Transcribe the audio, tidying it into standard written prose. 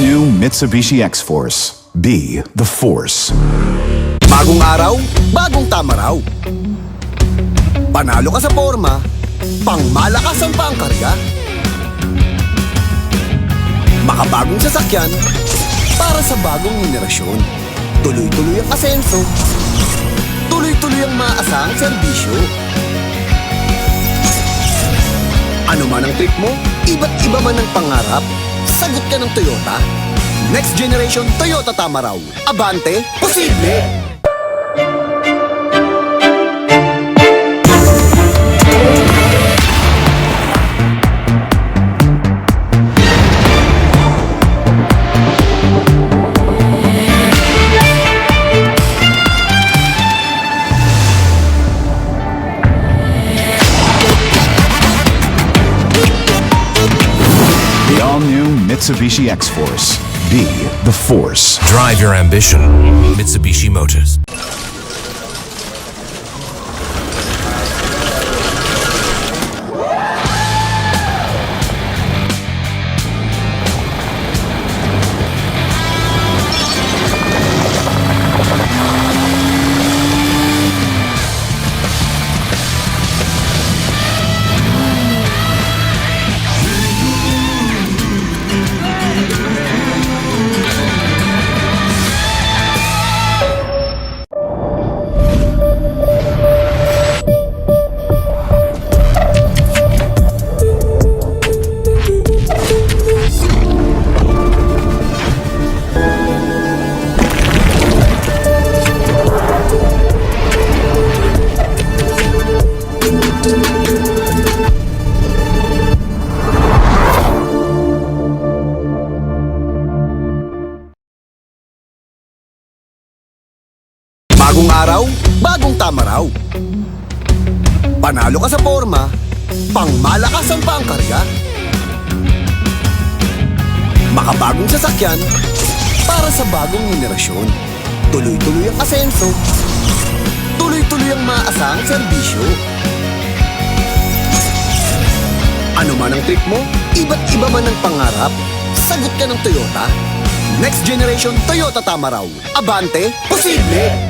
all-new Mitsubishi X-Force. Be the force. Bagong araw, bagong tama raw. Panalo ka sa forma, pangmalakasan pa ang karga. Makabagong sasakyan, para sa bagong henerasyon. Tuloy-tuloy ang asenso, tuloy-tuloy ang maasahang serbisyo. Ano man ang trip mo, iba't iba man ang pangarap, sagot ka ng Toyota. Next generation Toyota tama raw. Abante, posible! The all-new Mitsubishi X-Force. Be the force. Drive your ambition. Mitsubishi Motors. Bagong araw, bagong tama raw. Panalo ka sa forma, pangmalakasan pa ang karga. Makabagong sasakyan, para sa bagong henerasyon. Tuloy-tuloy ang asenso, tuloy-tuloy ang maasahang serbisyo. Ano man ang trip mo, iba't iba man ang pangarap, sagot ka ng Toyota. Next generation Toyota tama raw. Abante, posible!